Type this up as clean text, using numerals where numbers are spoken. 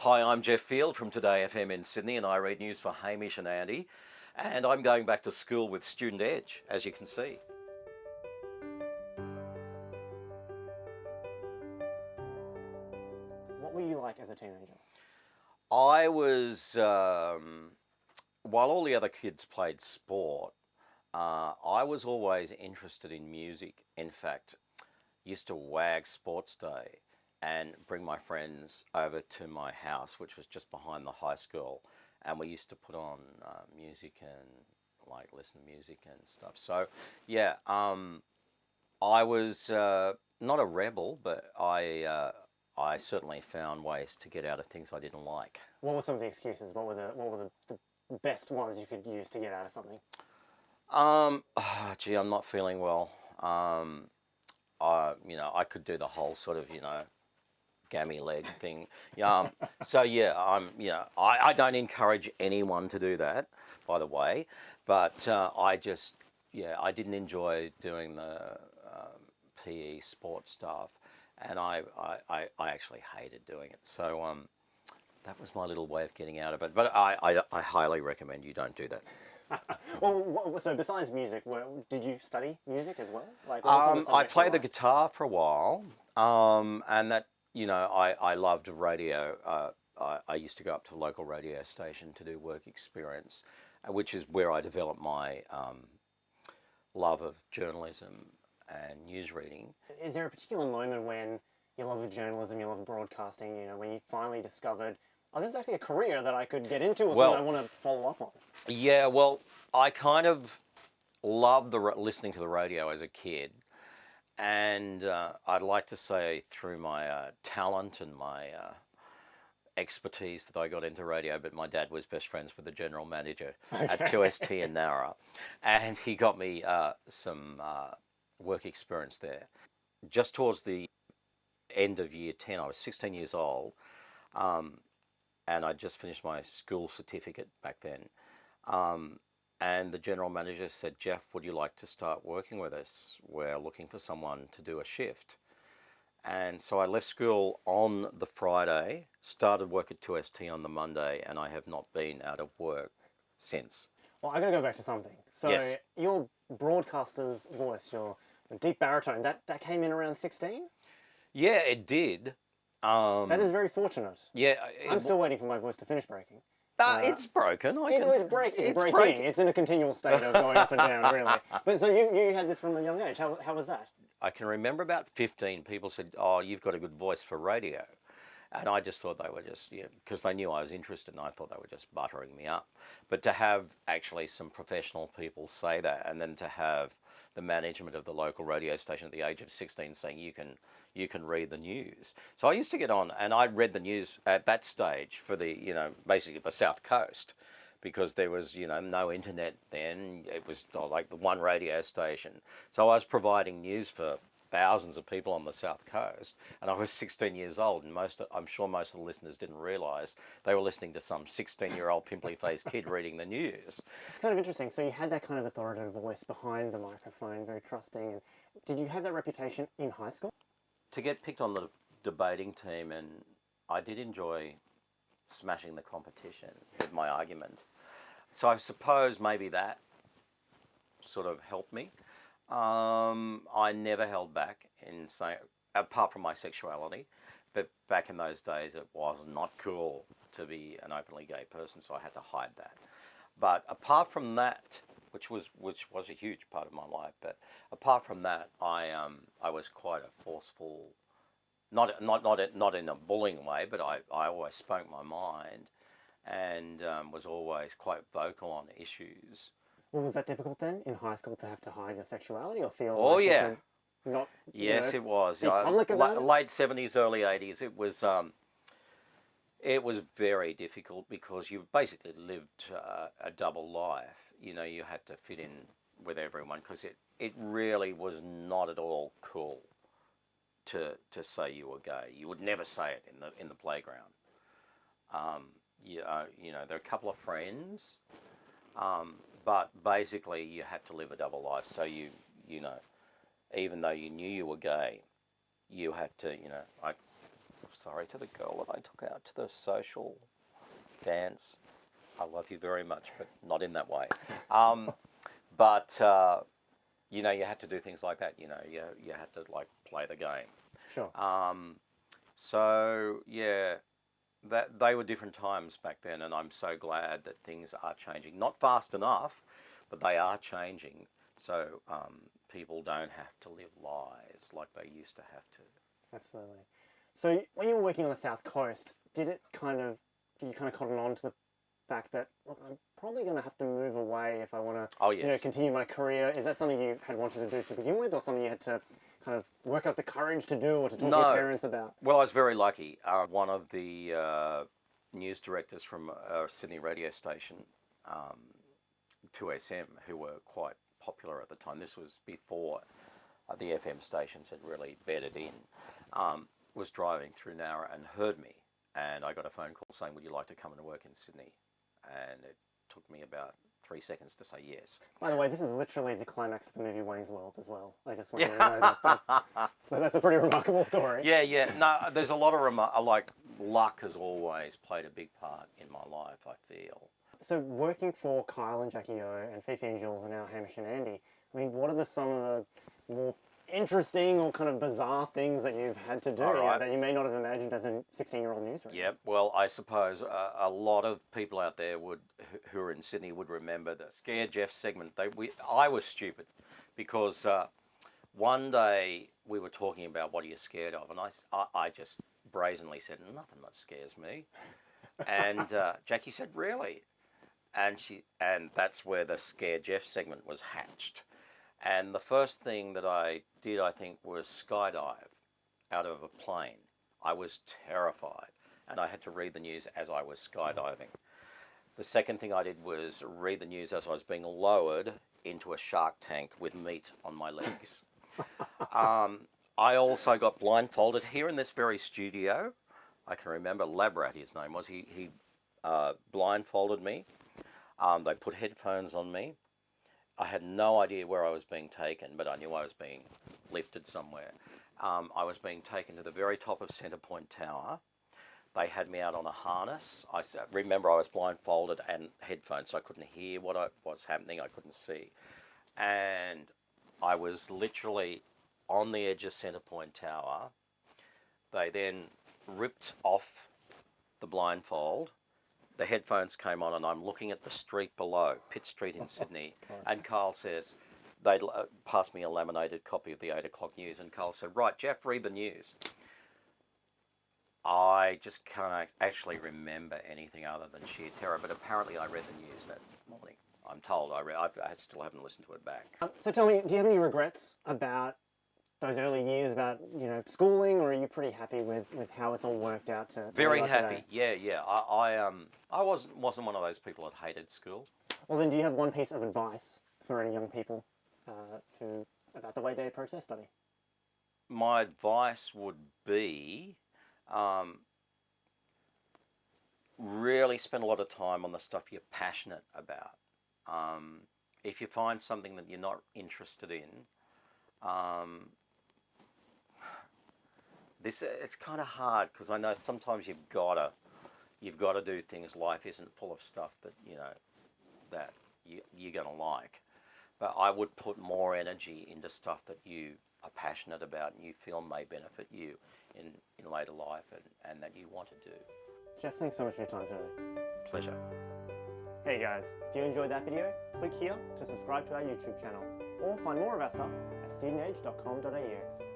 Hi, I'm Geoff Field from Today FM in Sydney, and I read news for Hamish and Andy. And I'm going back to school with Student Edge, as you can see. What were you like as a teenager? I was, while all the other kids played sport, I was always interested in music. In fact, used to wag sports day and bring my friends over to my house, which was just behind the high school, and we used to put on music and like listen to music and stuff. So yeah, I was not a rebel, but I certainly found ways to get out of things I didn't like. What were some of the excuses? What were the best ones you could use to get out of something? Gee, I'm not feeling well. I could do the whole sort of, gammy leg thing. So yeah, I don't encourage anyone to do that, by the way, but I didn't enjoy doing the PE sports stuff, and I actually hated doing it. So that was my little way of getting out of it. But I highly recommend you don't do that. Well, so besides music, did you study music as well? I played the guitar for a while, and that, I loved radio. I used to go up to the local radio station to do work experience, which is where I developed my love of journalism and news reading. Is there a particular moment when your love of journalism, your love of broadcasting, when you finally discovered, oh, this is actually a career that I could get into, or something I want to follow up on? Yeah, well, I kind of loved listening to the radio as a kid. And I'd like to say through my talent and my expertise that I got into radio, but my dad was best friends with the general manager at 2ST in Nowra. And he got me some work experience there. Just towards the end of year 10, I was 16 years old, and I just finished my school certificate back then. And the general manager said, "Geoff, would you like to start working with us? We're looking for someone to do a shift." And so I left school on the Friday, started work at 2ST on the Monday, and I have not been out of work since. Well, I got to go back to something. So Yes. Your broadcaster's voice, your deep baritone, that came in around 16? Yeah, it did. That is very fortunate. Yeah. I'm still waiting for my voice to finish breaking. It's broken. It's breaking. It's in a continual state of going up and down, really. But so you had this from a young age. How was that? I can remember about 15 people said, "Oh, you've got a good voice for radio." And I just thought they were just, because they knew I was interested, and I thought they were just buttering me up. But to have actually some professional people say that, and then to have the management of the local radio station at the age of 16 saying you can read the news. So I used to get on, and I read the news at that stage for the, basically the South Coast, because there was, no internet then. It was like the one radio station. So I was providing news for thousands of people on the South Coast, and I was 16 years old, and I'm sure most of the listeners didn't realise they were listening to some 16-year-old pimply-faced kid reading the news. It's kind of interesting. So you had that kind of authoritative voice behind the microphone, very trusting. And did you have that reputation in high school? To get picked on the debating team, and I did enjoy smashing the competition with my argument. So I suppose maybe that sort of helped me. I never held back in saying, apart from my sexuality, but back in those days it was not cool to be an openly gay person, so I had to hide that. But apart from that, which was a huge part of my life, but apart from that, I was quite a forceful, not in a bullying way, but I always spoke my mind, and was always quite vocal on issues. Well, was that difficult then in high school to have to hide your sexuality or feel? Oh, like yeah. Not. Yes, it was. Public about it? Late 70s, early 80s. It was very difficult because you basically lived a double life. You had to fit in with everyone, because it really was not at all cool to say you were gay. You would never say it in the playground. There are a couple of friends. But basically you had to live a double life. So even though you knew you were gay, you had to, sorry to the girl that I took out to the social dance. I love you very much, but not in that way. But you know, you had to do things like that. You know, you had to like play the game. Sure. So yeah, that they were different times back then, and I'm so glad that things are changing. Not fast enough, but they are changing. So people don't have to live lies like they used to have to. Absolutely. So when you were working on the South Coast, did you kind of cotton on to the fact that, look, I'm probably going to have to move away if I want to you know, continue my career? Is that something you had wanted to do to begin with, or something you had to kind of work up the courage to do, or to talk to your parents about? Well, I was very lucky. One of the news directors from a Sydney radio station, 2SM, who were quite popular at the time, this was before the FM stations had really bedded in, was driving through Nowra and heard me. And I got a phone call saying, would you like to come and work in Sydney? And it took me about 3 seconds to say yes. By the way, this is literally the climax of the movie Wayne's World as well. I just want you to know that. So that's a pretty remarkable story. Yeah. No, there's a lot of like luck has always played a big part in my life, I feel. So working for Kyle and Jackie O and Fifi and Jules and now Hamish and Andy, I mean, what are some of the more interesting or kind of bizarre things that you've had to do that you may not have imagined as a 16-year-old newsreader? Yeah, well, I suppose a lot of people out there who are in Sydney would remember the Scare Geoff segment. I was stupid because one day we were talking about what are you scared of, and I just brazenly said, nothing that scares me. And Jackie said, really? And that's where the Scare Geoff segment was hatched. And the first thing that I did, I think, was skydive out of a plane. I was terrified, and I had to read the news as I was skydiving. The second thing I did was read the news as I was being lowered into a shark tank with meat on my legs. I also got blindfolded here in this very studio. I can remember Labrat, his name was. He blindfolded me. They put headphones on me. I had no idea where I was being taken, but I knew I was being lifted somewhere. I was being taken to the very top of Centrepoint Tower. They had me out on a harness. Remember, I was blindfolded and headphones, so I couldn't hear what was happening. I couldn't see. And I was literally on the edge of Centrepoint Tower. They then ripped off the blindfold. The headphones came on, and I'm looking at the street below, Pitt Street in Sydney, and Carl says, they'd passed me a laminated copy of the 8 o'clock news, and Carl said, right, Geoff, read the news. I just can't actually remember anything other than sheer terror, but apparently I read the news that morning. I'm told I still haven't listened to it back. So tell me, do you have any regrets about those early years, about, you know, schooling, or are you pretty happy with how it's all worked out to Very today? happy. Yeah. I wasn't one of those people that hated school. Well, then, do you have one piece of advice for any young people about the way they approach their study? My advice would be really spend a lot of time on the stuff you're passionate about. If you find something that you're not interested in, it's kind of hard, because I know sometimes you've got to do things. Life isn't full of stuff that that you're going to like. But I would put more energy into stuff that you are passionate about and you feel may benefit you in later life, and that you want to do. Geoff, thanks so much for your time today. Pleasure. Hey guys, if you enjoyed that video, click here to subscribe to our YouTube channel, or find more of our stuff at studentedge.com.au.